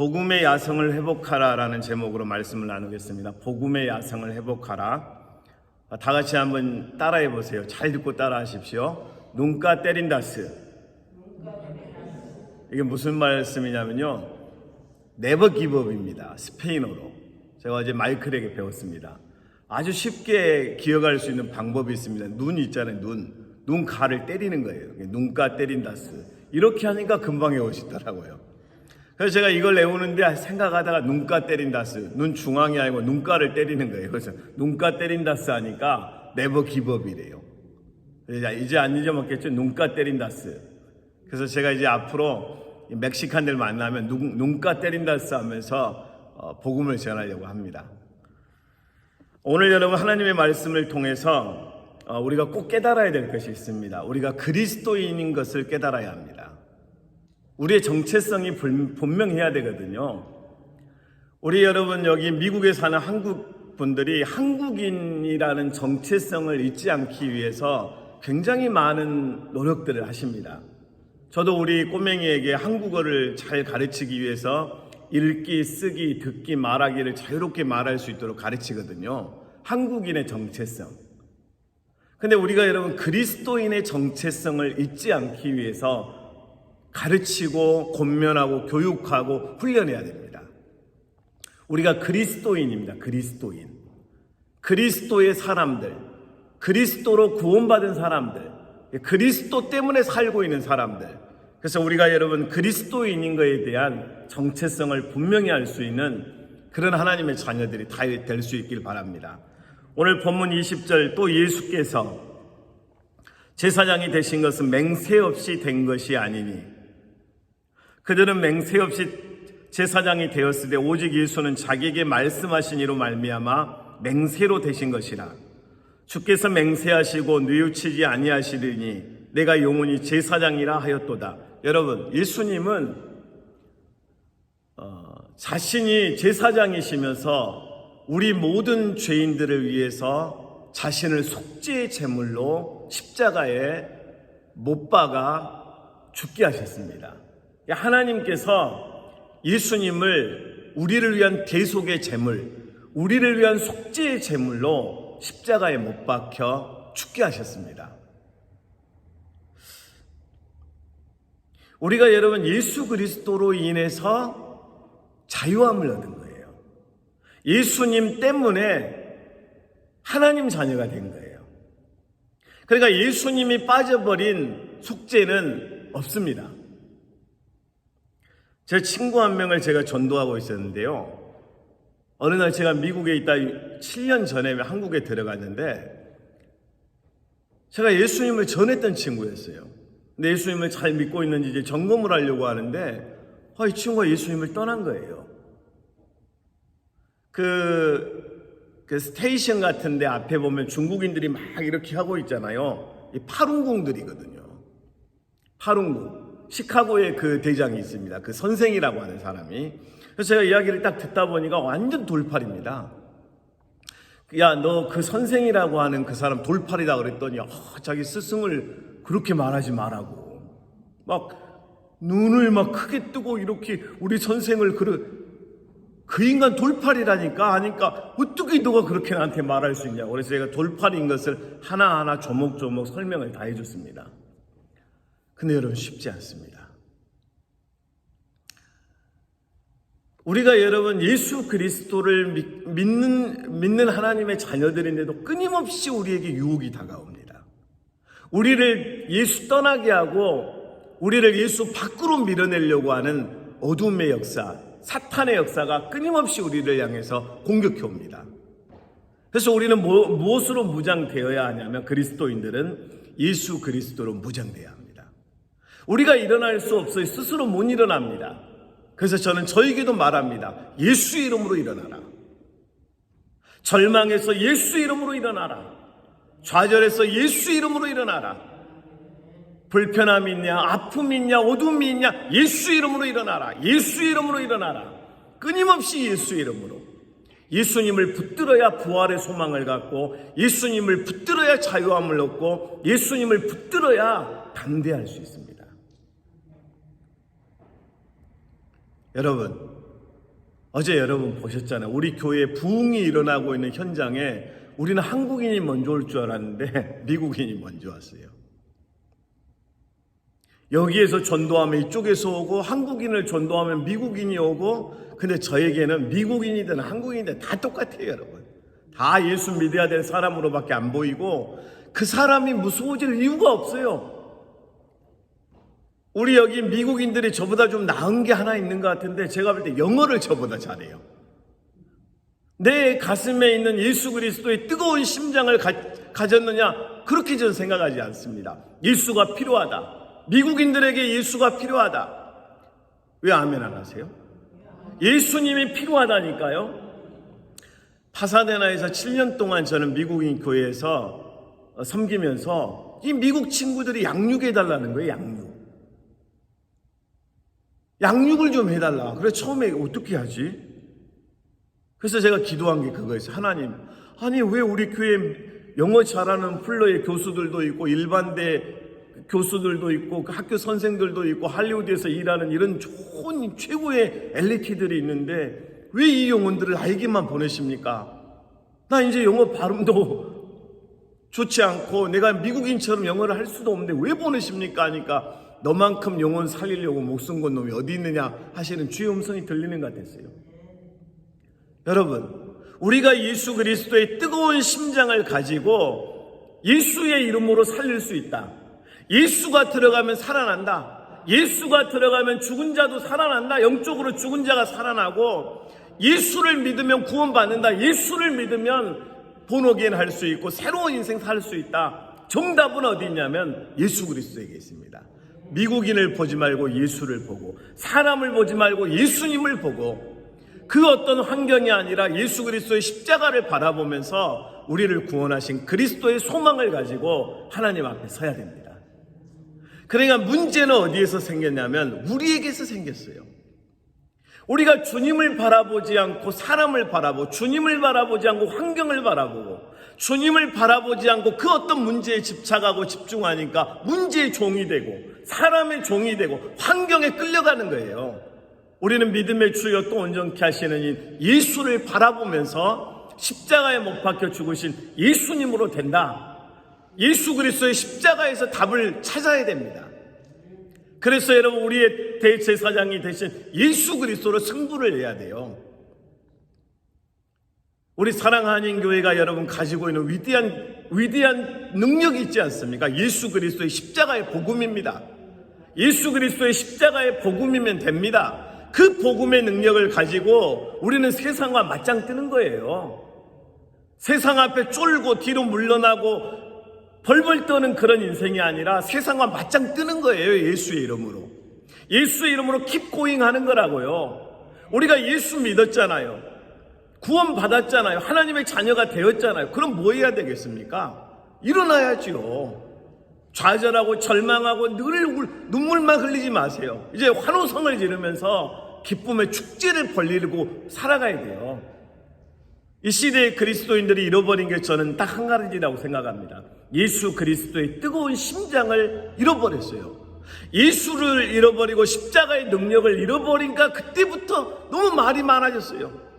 복음의 야성을 회복하라라는 제목으로 말씀을 나누겠습니다. 복음의 야성을 회복하라. 다 같이 한번 따라해 보세요. 잘 듣고 따라하십시오. 눈가 때린다스. 이게 무슨 말씀이냐면요, 네버 기브업입니다. 스페인어로. 제가 어제 마이클에게 배웠습니다. 아주 쉽게 기억할 수 있는 방법이 있습니다. 눈 있잖아요. 눈가를 때리는 거예요. 눈가 때린다스. 이렇게 하니까 금방 외우시더라고요. 그래서 제가 이걸 외우는데 생각하다가 눈가 때린다스, 눈 중앙이 아니고 눈가를 때리는 거예요. 그래서 눈가 때린다스 하니까 네버 기브업이래요. 이제 안 잊어먹겠죠? 눈가 때린다스. 그래서 제가 이제 앞으로 멕시칸들 만나면 눈가 때린다스 하면서 복음을 전하려고 합니다. 오늘 여러분 하나님의 말씀을 통해서 우리가 꼭 깨달아야 될 것이 있습니다. 우리가 그리스도인인 것을 깨달아야 합니다. 우리의 정체성이 분명해야 되거든요. 우리 여러분 여기 미국에 사는 한국 분들이 한국인이라는 정체성을 잊지 않기 위해서 굉장히 많은 노력들을 하십니다. 저도 우리 꼬맹이에게 한국어를 잘 가르치기 위해서 읽기, 쓰기, 듣기, 말하기를 자유롭게 말할 수 있도록 가르치거든요. 한국인의 정체성. 근데 우리가 여러분 그리스도인의 정체성을 잊지 않기 위해서 가르치고 권면하고 교육하고 훈련해야 됩니다. 우리가 그리스도인입니다. 그리스도인. 그리스도의 사람들, 그리스도로 구원받은 사람들, 그리스도 때문에 살고 있는 사람들. 그래서 우리가 여러분 그리스도인인 것에 대한 정체성을 분명히 알 수 있는 그런 하나님의 자녀들이 다 될 수 있길 바랍니다. 오늘 본문 20절, 또 예수께서 제사장이 되신 것은 맹세 없이 된 것이 아니니 그들은 맹세 없이 제사장이 되었으되 오직 예수는 자기에게 말씀하신 이로 말미암아 맹세로 되신 것이라. 주께서 맹세하시고 뉘우치지 아니하시리니 내가 영원히 제사장이라 하였도다. 여러분, 예수님은 자신이 제사장이시면서 우리 모든 죄인들을 위해서 자신을 속죄의 제물로 십자가에 못 박아 죽게 하셨습니다. 하나님께서 예수님을 우리를 위한 대속의 제물, 우리를 위한 속죄의 제물로 십자가에 못 박혀 죽게 하셨습니다. 우리가 여러분 예수 그리스도로 인해서 자유함을 얻은 거예요. 예수님 때문에 하나님 자녀가 된 거예요. 그러니까 예수님이 빠져버린 속죄는 없습니다. 제 친구 한 명을 제가 전도하고 있었는데요. 어느 날 제가 미국에 있다 7년 전에 한국에 들어갔는데 제가 예수님을 전했던 친구였어요. 근데 예수님을 잘 믿고 있는지 이제 점검을 하려고 하는데 이 친구가 예수님을 떠난 거예요. 그 스테이션 같은 데 앞에 보면 중국인들이 막 이렇게 하고 있잖아요. 이 파룬궁들이거든요. 파룬궁. 시카고에 그 대장이 있습니다. 그 선생이라고 하는 사람이. 그래서 제가 이야기를 딱 듣다 보니까 완전 돌팔입니다. 야, 너 그 선생이라고 하는 그 사람 돌팔이다 그랬더니 자기 스승을 그렇게 말하지 말라고. 막 눈을 막 크게 뜨고 이렇게 우리 선생을 그 인간 돌팔이라니까 하니까 어떻게 너가 그렇게 나한테 말할 수 있냐고. 그래서 제가 돌팔인 것을 하나하나 조목조목 설명을 다 해줬습니다. 근데 여러분 쉽지 않습니다. 우리가 여러분 예수 그리스도를 믿는 하나님의 자녀들인데도 끊임없이 우리에게 유혹이 다가옵니다. 우리를 예수 떠나게 하고 우리를 예수 밖으로 밀어내려고 하는 어둠의 역사, 사탄의 역사가 끊임없이 우리를 향해서 공격해 옵니다. 그래서 우리는 무엇으로 무장되어야 하냐면 그리스도인들은 예수 그리스도로 무장되어야 합니다. 우리가 일어날 수 없어요. 스스로 못 일어납니다. 그래서 저는 저에게도 말합니다. 예수 이름으로 일어나라. 절망해서 예수 이름으로 일어나라. 좌절해서 예수 이름으로 일어나라. 불편함이 있냐, 아픔이 있냐, 어둠이 있냐, 예수 이름으로 일어나라. 예수 이름으로 일어나라. 끊임없이 예수 이름으로. 예수님을 붙들어야 부활의 소망을 갖고, 예수님을 붙들어야 자유함을 얻고, 예수님을 붙들어야 담대할 수 있습니다. 여러분, 어제 여러분 보셨잖아요. 우리 교회에 부흥이 일어나고 있는 현장에 우리는 한국인이 먼저 올 줄 알았는데 미국인이 먼저 왔어요. 여기에서 전도하면 이쪽에서 오고, 한국인을 전도하면 미국인이 오고, 근데 저에게는 미국인이든 한국인이든 다 똑같아요, 여러분. 다 예수 믿어야 될 사람으로밖에 안 보이고, 그 사람이 무서워질 이유가 없어요. 우리 여기 미국인들이 저보다 좀 나은 게 하나 있는 것 같은데, 제가 볼 때 영어를 저보다 잘해요. 내 가슴에 있는 예수 그리스도의 뜨거운 심장을 가졌느냐? 그렇게 저는 생각하지 않습니다. 예수가 필요하다. 미국인들에게 예수가 필요하다. 왜 아멘 안 하세요? 예수님이 필요하다니까요. 파사데나에서 7년 동안 저는 미국인 교회에서 섬기면서 이 미국 친구들이 양육해달라는 거예요. 양육을 좀 해달라. 그래서 처음에 어떻게 하지? 그래서 제가 기도한 게 그거였어요. 하나님, 아니 왜 우리 교회에 영어 잘하는 플러의 교수들도 있고 일반대 교수들도 있고 학교 선생들도 있고 할리우드에서 일하는 이런 좋은 최고의 엘리트들이 있는데 왜 이 영혼들을 나에게만 보내십니까? 나 이제 영어 발음도 좋지 않고 내가 미국인처럼 영어를 할 수도 없는데 왜 보내십니까? 하니까 너만큼 영혼 살리려고 목숨 건 놈이 어디 있느냐 하시는 주의 음성이 들리는 것 같았어요. 여러분, 우리가 예수 그리스도의 뜨거운 심장을 가지고 예수의 이름으로 살릴 수 있다. 예수가 들어가면 살아난다. 예수가 들어가면 죽은 자도 살아난다. 영적으로 죽은 자가 살아나고, 예수를 믿으면 구원받는다. 예수를 믿으면 본어게인 할 수 있고 새로운 인생 살 수 있다. 정답은 어디 있냐면 예수 그리스도에게 있습니다. 미국인을 보지 말고 예수를 보고, 사람을 보지 말고 예수님을 보고, 그 어떤 환경이 아니라 예수 그리스도의 십자가를 바라보면서 우리를 구원하신 그리스도의 소망을 가지고 하나님 앞에 서야 됩니다. 그러니까 문제는 어디에서 생겼냐면 우리에게서 생겼어요. 우리가 주님을 바라보지 않고 사람을 바라보고, 주님을 바라보지 않고 환경을 바라보고, 주님을 바라보지 않고 그 어떤 문제에 집착하고 집중하니까 문제의 종이 되고 사람의 종이 되고 환경에 끌려가는 거예요. 우리는 믿음의 주여 또 온전케 하시는 예수를 바라보면서 십자가에 못 박혀 죽으신 예수님으로 된다. 예수 그리스도의 십자가에서 답을 찾아야 됩니다. 그래서 여러분, 우리의 대제사장이 되신 예수 그리스도로 승부를 해야 돼요. 우리 사랑하는 교회가 여러분 가지고 있는 위대한 능력이 있지 않습니까? 예수 그리스도의 십자가의 복음입니다. 예수 그리스도의 십자가의 복음이면 됩니다. 그 복음의 능력을 가지고 우리는 세상과 맞짱 뜨는 거예요. 세상 앞에 쫄고 뒤로 물러나고 벌벌 떠는 그런 인생이 아니라 세상과 맞짱 뜨는 거예요. 예수의 이름으로. 예수의 이름으로 keep going 하는 거라고요. 우리가 예수 믿었잖아요. 구원 받았잖아요. 하나님의 자녀가 되었잖아요. 그럼 뭐 해야 되겠습니까? 일어나야지요. 좌절하고 절망하고 늘 눈물만 흘리지 마세요. 이제 환호성을 지르면서 기쁨의 축제를 벌리고 살아가야 돼요. 이 시대의 그리스도인들이 잃어버린 게 저는 딱 한 가지라고 생각합니다. 예수 그리스도의 뜨거운 심장을 잃어버렸어요. 예수를 잃어버리고 십자가의 능력을 잃어버리니까 그때부터 너무 말이 많아졌어요.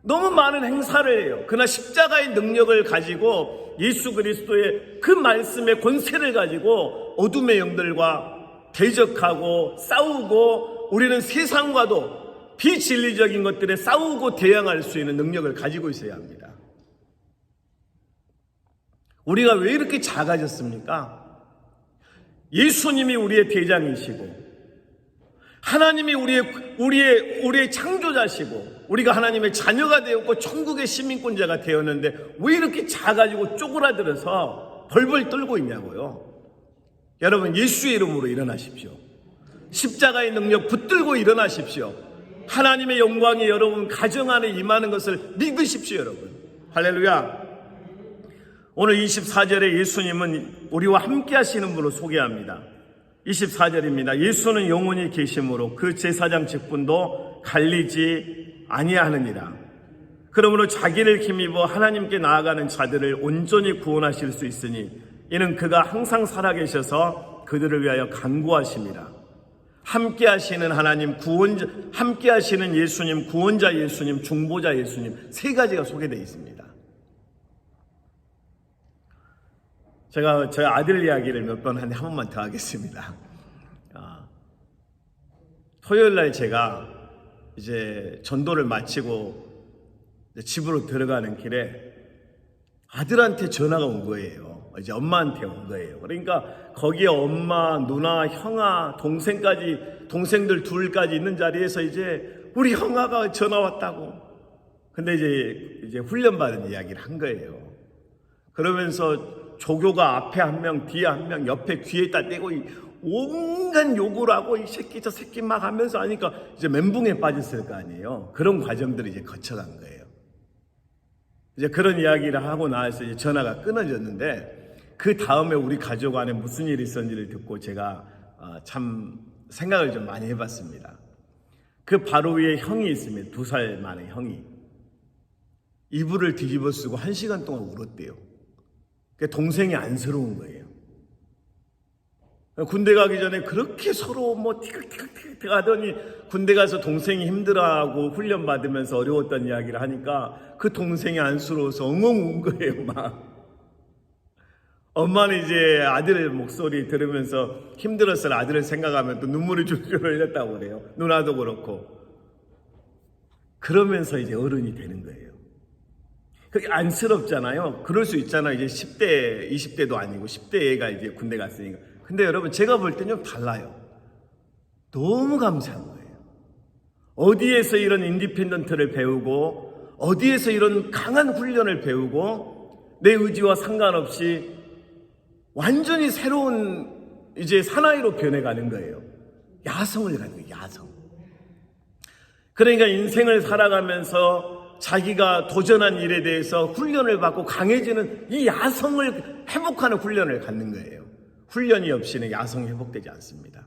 너무 많은 행사를 해요. 그러나 십자가의 능력을 가지고 예수 그리스도의 그 말씀의 권세를 가지고 어둠의 영들과 대적하고 싸우고, 우리는 세상과도 비진리적인 것들에 싸우고 대항할 수 있는 능력을 가지고 있어야 합니다. 우리가 왜 이렇게 작아졌습니까? 예수님이 우리의 대장이시고 하나님이 우리의 창조자시고 우리가 하나님의 자녀가 되었고 천국의 시민권자가 되었는데 왜 이렇게 작아지고 쪼그라들어서 벌벌 떨고 있냐고요. 여러분, 예수의 이름으로 일어나십시오. 십자가의 능력 붙들고 일어나십시오. 하나님의 영광이 여러분 가정 안에 임하는 것을 믿으십시오. 여러분, 할렐루야. 오늘 24절에 예수님은 우리와 함께 하시는 분으로 소개합니다. 24절입니다. 예수는 영원히 계심으로 그 제사장 직분도 갈리지 아니하느니라. 그러므로 자기를 힘입어 하나님께 나아가는 자들을 온전히 구원하실 수 있으니 이는 그가 항상 살아계셔서 그들을 위하여 간구하심이라. 함께 하시는 하나님, 구원자, 함께 하시는 예수님, 구원자 예수님, 중보자 예수님, 세 가지가 소개되어 있습니다. 제가 저희 아들 이야기를 몇 번 하는데 한 번만 더 하겠습니다. 토요일 날 제가 이제 전도를 마치고 집으로 들어가는 길에 아들한테 전화가 온 거예요. 이제 엄마한테 온 거예요. 그러니까 거기에 엄마, 누나, 형아, 동생들 둘까지 있는 자리에서 이제 우리 형아가 전화 왔다고. 근데 이제 훈련받은 이야기를 한 거예요. 그러면서 조교가 앞에 한 명, 뒤에 한 명, 옆에 귀에다 대고 온갖 욕을 하고 이 새끼 저 새끼 막 하면서 하니까 이제 멘붕에 빠졌을 거 아니에요. 그런 과정들을 이제 거쳐간 거예요. 이제 그런 이야기를 하고 나서 이제 전화가 끊어졌는데 그 다음에 우리 가족 안에 무슨 일이 있었는지를 듣고 제가 참 생각을 좀 많이 해봤습니다. 그 바로 위에 형이 있습니다. 2살 많은 형이. 이불을 뒤집어 쓰고 1시간 동안 울었대요. 동생이 안쓰러운 거예요. 군대 가기 전에 그렇게 서로 뭐 티격태격 하더니 군대 가서 동생이 힘들어하고 훈련 받으면서 어려웠던 이야기를 하니까 그 동생이 안쓰러워서 엉엉 운 거예요, 막. 엄마는 이제 아들 목소리 들으면서 힘들었을 아들을 생각하면 또 눈물이 줄줄 흘렸다고 그래요. 누나도 그렇고. 그러면서 이제 어른이 되는 거예요. 그게 안쓰럽잖아요. 그럴 수 있잖아요. 이제 10대, 20대도 아니고 10대 애가 이제 군대 갔으니까. 근데 여러분 제가 볼 때는 좀 달라요. 너무 감사한 거예요. 어디에서 이런 인디펜던트를 배우고 어디에서 이런 강한 훈련을 배우고 내 의지와 상관없이 완전히 새로운 이제 사나이로 변해가는 거예요. 야성을 가는 거예요. 야성. 그러니까 인생을 살아가면서 자기가 도전한 일에 대해서 훈련을 받고 강해지는 이 야성을 회복하는 훈련을 갖는 거예요. 훈련이 없이는 야성이 회복되지 않습니다.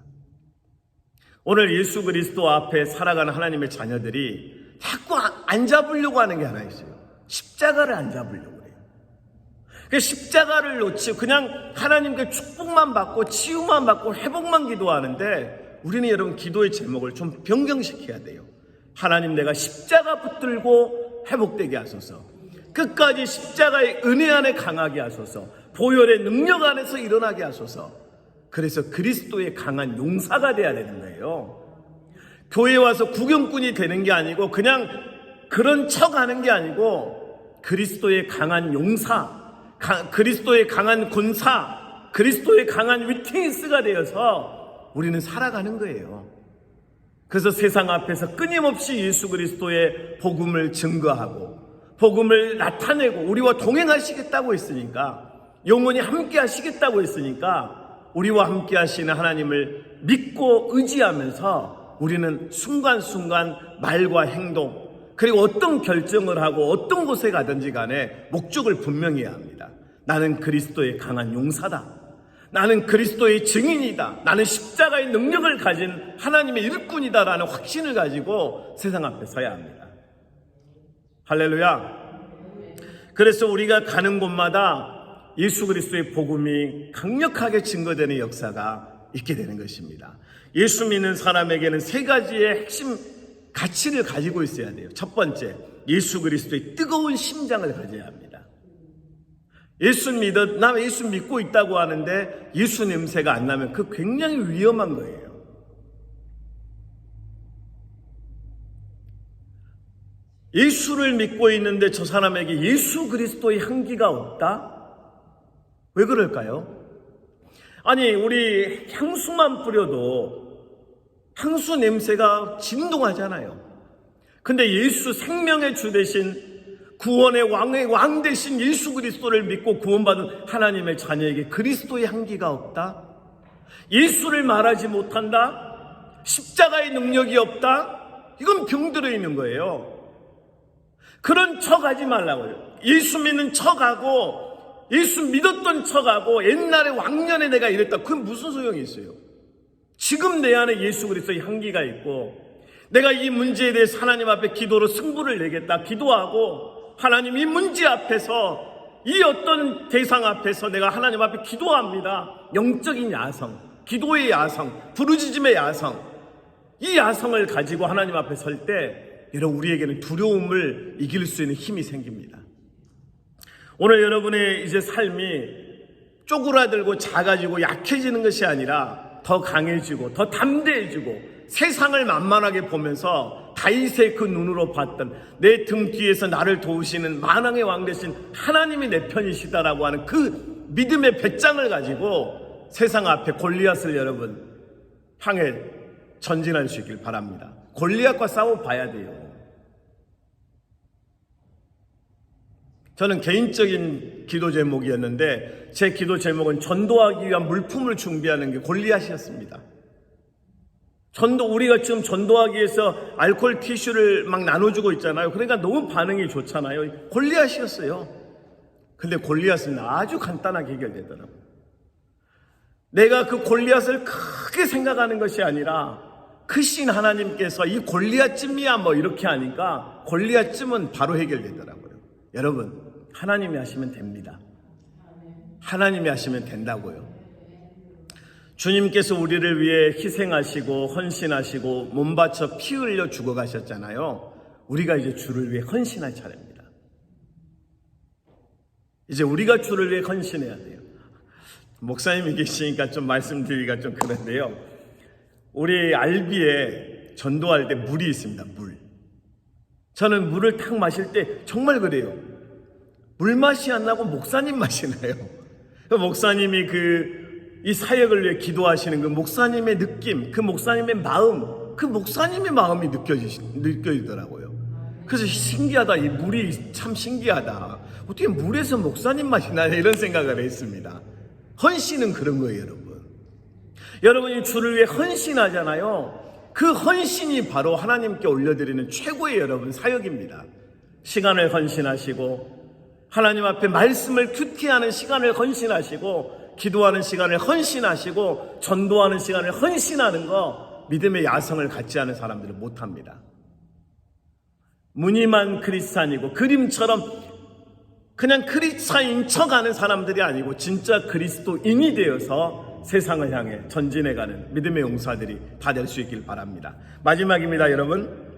오늘 예수 그리스도 앞에 살아가는 하나님의 자녀들이 자꾸 안 잡으려고 하는 게 하나 있어요. 십자가를 안 잡으려고 그래요. 그 십자가를 놓치고 그냥 하나님께 축복만 받고 치유만 받고 회복만 기도하는데 우리는 여러분 기도의 제목을 좀 변경시켜야 돼요. 하나님 내가 십자가 붙들고 회복되게 하소서. 끝까지 십자가의 은혜 안에 강하게 하소서. 보혈의 능력 안에서 일어나게 하소서. 그래서 그리스도의 강한 용사가 돼야 되는 거예요. 교회 와서 구경꾼이 되는 게 아니고 그냥 그런 척 하는 게 아니고 그리스도의 강한 용사, 그리스도의 강한 군사, 그리스도의 강한 위트니스가 되어서 우리는 살아가는 거예요. 그래서 세상 앞에서 끊임없이 예수 그리스도의 복음을 증거하고 복음을 나타내고 우리와 동행하시겠다고 했으니까 영원히 함께 하시겠다고 했으니까 우리와 함께 하시는 하나님을 믿고 의지하면서 우리는 순간순간 말과 행동 그리고 어떤 결정을 하고 어떤 곳에 가든지 간에 목적을 분명히 해야 합니다. 나는 그리스도의 강한 용사다. 나는 그리스도의 증인이다. 나는 십자가의 능력을 가진 하나님의 일꾼이다라는 확신을 가지고 세상 앞에 서야 합니다. 할렐루야. 그래서 우리가 가는 곳마다 예수 그리스도의 복음이 강력하게 증거되는 역사가 있게 되는 것입니다. 예수 믿는 사람에게는 세 가지의 핵심 가치를 가지고 있어야 돼요. 첫 번째, 예수 그리스도의 뜨거운 심장을 가져야 합니다. 나 예수 믿고 있다고 하는데 예수 냄새가 안 나면 그 굉장히 위험한 거예요. 예수를 믿고 있는데 저 사람에게 예수 그리스도의 향기가 없다? 왜 그럴까요? 아니, 우리 향수만 뿌려도 향수 냄새가 진동하잖아요. 근데 예수 생명의 주 대신 구원의 왕 대신 예수 그리스도를 믿고 구원받은 하나님의 자녀에게 그리스도의 향기가 없다? 예수를 말하지 못한다? 십자가의 능력이 없다? 이건 병들어 있는 거예요. 그런 척하지 말라고요. 예수 믿는 척하고 예수 믿었던 척하고 옛날에 왕년에 내가 이랬다. 그건 무슨 소용이 있어요? 지금 내 안에 예수 그리스도의 향기가 있고 내가 이 문제에 대해서 하나님 앞에 기도로 승부를 내겠다. 기도하고 하나님 이 문제 앞에서 이 어떤 대상 앞에서 내가 하나님 앞에 기도합니다. 영적인 야성, 기도의 야성, 부르짖음의 야성 이 야성을 가지고 하나님 앞에 설 때 여러분 우리에게는 두려움을 이길 수 있는 힘이 생깁니다. 오늘 여러분의 이제 삶이 쪼그라들고 작아지고 약해지는 것이 아니라 더 강해지고 더 담대해지고 세상을 만만하게 보면서 다윗의 그 눈으로 봤던 내 등 뒤에서 나를 도우시는 만왕의 왕 되신 하나님이 내 편이시다라고 하는 그 믿음의 배짱을 가지고 세상 앞에 골리앗을 여러분 향해 전진할 수 있길 바랍니다. 골리앗과 싸워봐야 돼요. 저는 개인적인 기도 제목이었는데 제 기도 제목은 전도하기 위한 물품을 준비하는 게 골리앗이었습니다. 우리가 지금 전도하기 위해서 알코올 티슈를 막 나눠주고 있잖아요. 그러니까 너무 반응이 좋잖아요. 골리앗이었어요. 근데 골리앗은 아주 간단하게 해결되더라고요. 내가 그 골리앗을 크게 생각하는 것이 아니라 크신 하나님께서 이 골리앗쯤이야 뭐 이렇게 하니까 골리앗쯤은 바로 해결되더라고요. 여러분, 하나님이 하시면 됩니다. 하나님이 하시면 된다고요. 주님께서 우리를 위해 희생하시고 헌신하시고 몸 바쳐 피 흘려 죽어가셨잖아요. 우리가 이제 주를 위해 헌신할 차례입니다. 이제 우리가 주를 위해 헌신해야 돼요. 목사님이 계시니까 좀 말씀드리기가 좀 그런데요. 우리 알비에 전도할 때 물이 있습니다. 물. 저는 물을 탁 마실 때 정말 그래요. 물 맛이 안 나고 목사님 맛이 나요. 목사님이 이 사역을 위해 기도하시는 그 목사님의 느낌, 그 목사님의 마음, 그 목사님의 마음이 느껴지더라고요. 그래서 신기하다. 이 물이 참 신기하다. 어떻게 물에서 목사님 맛이 나냐 이런 생각을 했습니다. 헌신은 그런 거예요, 여러분. 여러분이 주를 위해 헌신하잖아요. 그 헌신이 바로 하나님께 올려드리는 최고의 여러분 사역입니다. 시간을 헌신하시고 하나님 앞에 말씀을 큐티하는 시간을 헌신하시고 기도하는 시간을 헌신하시고 전도하는 시간을 헌신하는 거 믿음의 야성을 갖지 않은 사람들은 못합니다. 무늬만 크리스찬이고 그림처럼 그냥 크리스찬인 척하는 사람들이 아니고 진짜 그리스도인이 되어서 세상을 향해 전진해가는 믿음의 용사들이 다 될 수 있길 바랍니다. 마지막입니다, 여러분.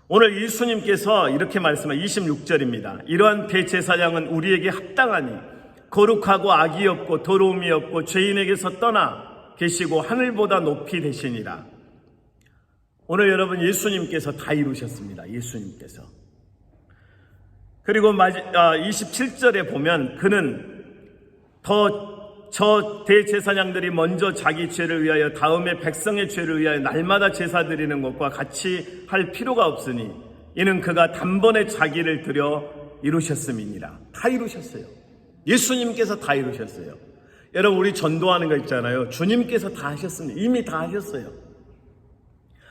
오늘 예수님께서 이렇게 말씀한 26절입니다. 이러한 대제사장은 우리에게 합당하니 거룩하고 악이 없고 더러움이 없고 죄인에게서 떠나 계시고 하늘보다 높이 되시니라. 오늘 여러분 예수님께서 다 이루셨습니다. 예수님께서. 그리고 27절에 보면 그는 저 대제사장들이 먼저 자기 죄를 위하여 다음에 백성의 죄를 위하여 날마다 제사 드리는 것과 같이 할 필요가 없으니 이는 그가 단번에 자기를 드려 이루셨음이니라. 다 이루셨어요. 예수님께서 다 이루셨어요. 여러분 우리 전도하는 거 있잖아요. 주님께서 다 하셨습니다. 이미 다 하셨어요.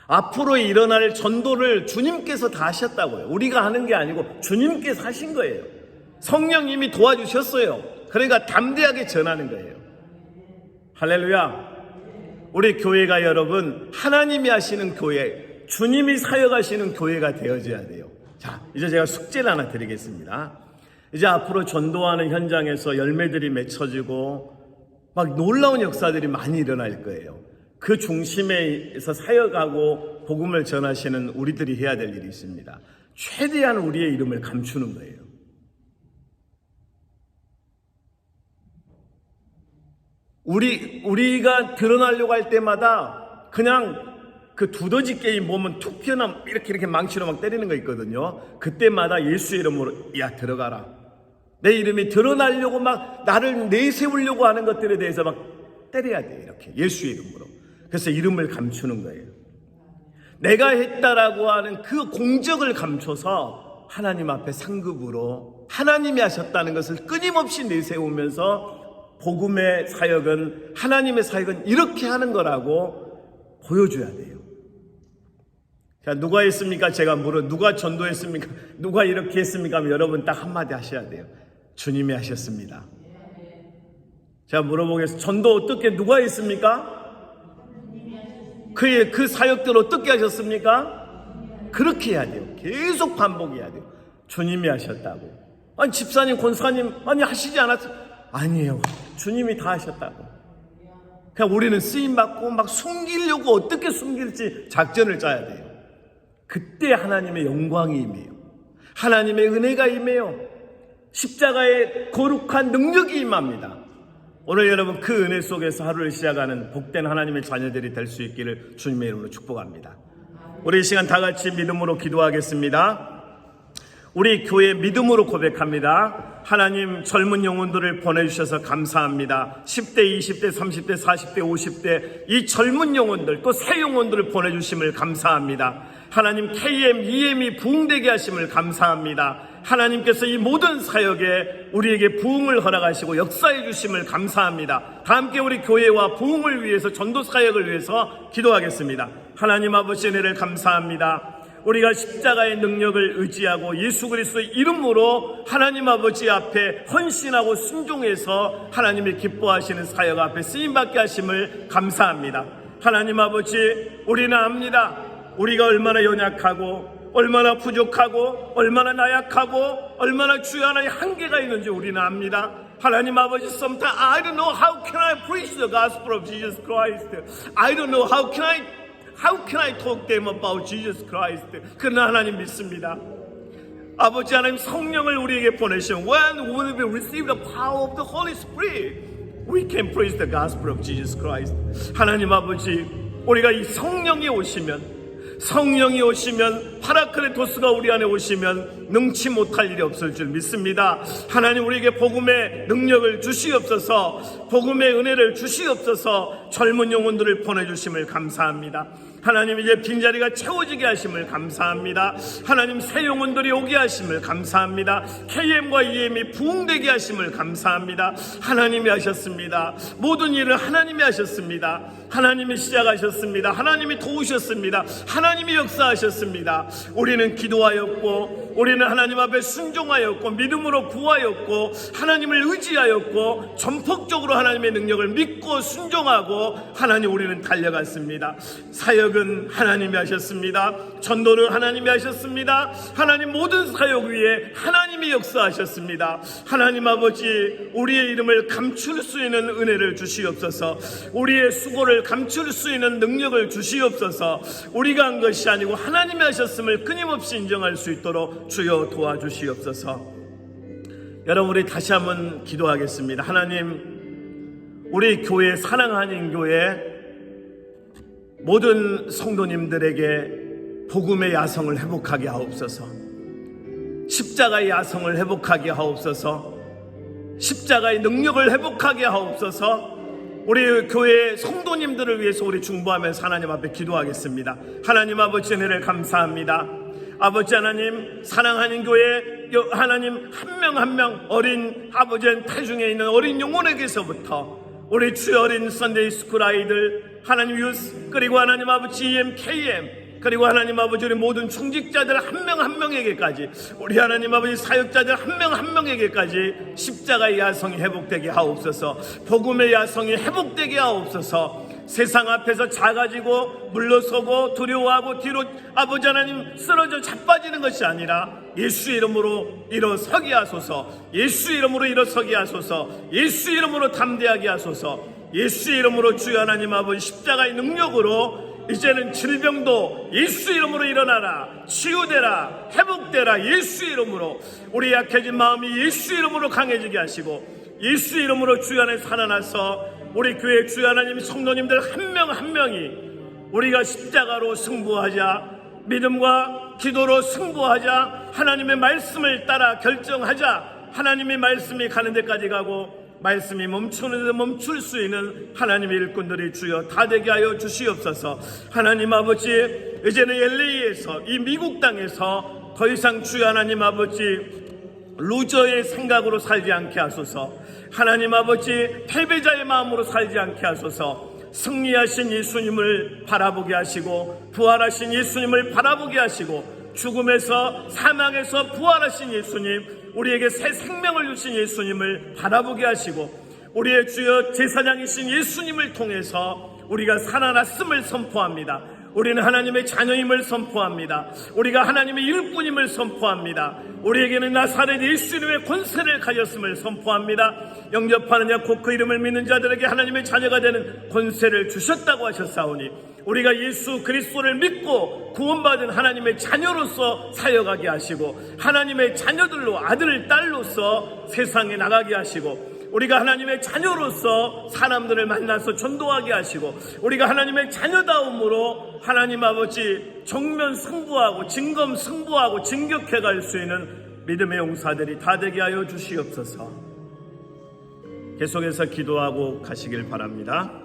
앞으로 일어날 전도를 주님께서 다 하셨다고요. 우리가 하는 게 아니고 주님께서 하신 거예요. 성령님이 도와주셨어요. 그러니까 담대하게 전하는 거예요. 할렐루야. 우리 교회가 여러분 하나님이 하시는 교회, 주님이 사역하시는 교회가 되어져야 돼요. 자, 이제 제가 숙제를 하나 드리겠습니다. 이제 앞으로 전도하는 현장에서 열매들이 맺혀지고 막 놀라운 역사들이 많이 일어날 거예요. 그 중심에서 사역하고 복음을 전하시는 우리들이 해야 될 일이 있습니다. 최대한 우리의 이름을 감추는 거예요. 우리가 드러나려고 할 때마다 그냥 그 두더지 게임 보면 툭 튀어나오면 이렇게 망치로 막 때리는 거 있거든요. 그때마다 예수의 이름으로 야 들어가라. 내 이름이 드러나려고 막 나를 내세우려고 하는 것들에 대해서 막 때려야 돼. 이렇게 예수의 이름으로. 그래서 이름을 감추는 거예요. 내가 했다라고 하는 그 공적을 감춰서 하나님 앞에 상급으로 하나님이 하셨다는 것을 끊임없이 내세우면서 복음의 사역은 하나님의 사역은 이렇게 하는 거라고 보여줘야 돼요. 자, 누가 했습니까? 제가 누가 전도했습니까? 누가 이렇게 했습니까? 하면 여러분 딱 한마디 하셔야 돼요. 주님이 하셨습니다. 제가 물어보겠습니다. 전도 어떻게 누가 했습니까? 그 사역들 어떻게 하셨습니까? 그렇게 해야 돼요. 계속 반복해야 돼요. 주님이 하셨다고. 아니 집사님, 권사님 아니 하시지 않았어요? 아니에요. 주님이 다 하셨다고. 그냥 우리는 쓰임받고 막 숨기려고 어떻게 숨길지 작전을 짜야 돼요. 그때 하나님의 영광이 임해요. 하나님의 은혜가 임해요. 십자가의 거룩한 능력이 임합니다. 오늘 여러분 그 은혜 속에서 하루를 시작하는 복된 하나님의 자녀들이 될 수 있기를 주님의 이름으로 축복합니다. 우리 이 시간 다 같이 믿음으로 기도하겠습니다. 우리 교회 믿음으로 고백합니다. 하나님 젊은 영혼들을 보내주셔서 감사합니다. 10대, 20대, 30대, 40대, 50대 이 젊은 영혼들 또 새 영혼들을 보내주심을 감사합니다. 하나님 KM, EM이 부흥되게 하심을 감사합니다. 하나님께서 이 모든 사역에 우리에게 부흥을 허락하시고 역사해 주심을 감사합니다. 다 함께 우리 교회와 부흥을 위해서 전도 사역을 위해서 기도하겠습니다. 하나님 아버지 은혜를 감사합니다. 우리가 십자가의 능력을 의지하고 예수 그리스도의 이름으로 하나님 아버지 앞에 헌신하고 순종해서 하나님이 기뻐하시는 사역 앞에 쓰임받게 하심을 감사합니다. 하나님 아버지 우리는 압니다. 우리가 얼마나 연약하고 얼마나 부족하고 얼마나 나약하고 얼마나 주여 하나님 한계가 있는지 우리는 압니다. 하나님 아버지 sometimes I don't know how can I preach the gospel of Jesus Christ. I don't know how can I talk them about Jesus Christ. 그러나 하나님 믿습니다. 아버지 하나님 성령을 우리에게 보내시면 when we receive the power of the Holy Spirit, we can preach the gospel of Jesus Christ. 하나님 아버지 우리가 이 성령이 오시면 파라크레토스가 우리 안에 오시면 능치 못할 일이 없을 줄 믿습니다. 하나님 우리에게 복음의 능력을 주시옵소서, 복음의 은혜를 주시옵소서. 젊은 영혼들을 보내주심을 감사합니다. 하나님 이제 빈자리가 채워지게 하심을 감사합니다. 하나님 새 영혼들이 오게 하심을 감사합니다. KM과 EM이 부흥되게 하심을 감사합니다. 하나님이 하셨습니다. 모든 일을 하나님이 하셨습니다. 하나님이 시작하셨습니다. 하나님이 도우셨습니다. 하나님이 역사하셨습니다. 우리는 기도하였고 우리는 하나님 앞에 순종하였고 믿음으로 구하였고 하나님을 의지하였고 전폭적으로 하나님의 능력을 믿고 순종하고 하나님 우리는 달려갔습니다. 사역은 하나님이 하셨습니다. 전도는 하나님이 하셨습니다. 하나님 모든 사역 위에 하나님이 역사하셨습니다. 하나님 아버지 우리의 이름을 감출 수 있는 은혜를 주시옵소서. 우리의 수고를 감출 수 있는 능력을 주시옵소서. 우리가 한 것이 아니고 하나님이 하셨음을 끊임없이 인정할 수 있도록 주여 도와주시옵소서. 여러분 우리 다시 한번 기도하겠습니다. 하나님 우리 교회 사랑하는 교회 모든 성도님들에게 복음의 야성을 회복하게 하옵소서. 십자가의 야성을 회복하게 하옵소서. 십자가의 능력을 회복하게 하옵소서. 우리 교회 성도님들을 위해서 우리 중보하면서 하나님 앞에 기도하겠습니다. 하나님 아버지 은혜를 감사합니다. 아버지 하나님 사랑하는 교회 하나님 한 명 한 명 어린 아버지 태중에 있는 어린 영혼에게서부터 우리 주의 어린 선데이 스쿨 아이들 하나님 유스 그리고 하나님 아버지 EM, KM 그리고 하나님 아버지 우리 모든 중직자들 한 명 한 명에게까지 우리 하나님 아버지 사역자들 한 명 한 명에게까지 십자가의 야성이 회복되게 하옵소서. 복음의 야성이 회복되게 하옵소서. 세상 앞에서 작아지고 물러서고 두려워하고 뒤로 아버지 하나님 쓰러져 자빠지는 것이 아니라 예수 이름으로 일어서게 하소서. 예수 이름으로 일어서게 하소서. 예수 이름으로 담대하게 하소서. 예수 이름으로 주여 하나님 아버지 십자가의 능력으로 이제는 질병도 예수 이름으로 일어나라. 치유되라. 회복되라. 예수 이름으로 우리 약해진 마음이 예수 이름으로 강해지게 하시고 예수 이름으로 주여 안에 살아나서 우리 교회 주여 하나님 성도님들 한 명 한 명이 우리가 십자가로 승부하자. 믿음과 기도로 승부하자. 하나님의 말씀을 따라 결정하자. 하나님의 말씀이 가는 데까지 가고 말씀이 멈추는 데 멈출 수 있는 하나님의 일꾼들이 주여 다 되게 하여 주시옵소서. 하나님 아버지 이제는 LA에서 이 미국 땅에서 더 이상 주여 하나님 아버지 루저의 생각으로 살지 않게 하소서. 하나님 아버지 패배자의 마음으로 살지 않게 하소서. 승리하신 예수님을 바라보게 하시고 부활하신 예수님을 바라보게 하시고 죽음에서 사망에서 부활하신 예수님 우리에게 새 생명을 주신 예수님을 바라보게 하시고 우리의 주여 제사장이신 예수님을 통해서 우리가 살아났음을 선포합니다. 우리는 하나님의 자녀임을 선포합니다. 우리가 하나님의 일꾼임을 선포합니다. 우리에게는 나사렛 예수님의 권세를 가졌음을 선포합니다. 영접하는 자 곧 그 이름을 믿는 자들에게 하나님의 자녀가 되는 권세를 주셨다고 하셨사오니 우리가 예수 그리스도를 믿고 구원받은 하나님의 자녀로서 사역하게 하시고 하나님의 자녀들로 아들 딸로서 세상에 나가게 하시고 우리가 하나님의 자녀로서 사람들을 만나서 전도하게 하시고 우리가 하나님의 자녀다움으로 하나님 아버지 정면 승부하고 진검 승부하고 진격해 갈 수 있는 믿음의 용사들이 다 되게 하여 주시옵소서. 계속해서 기도하고 가시길 바랍니다.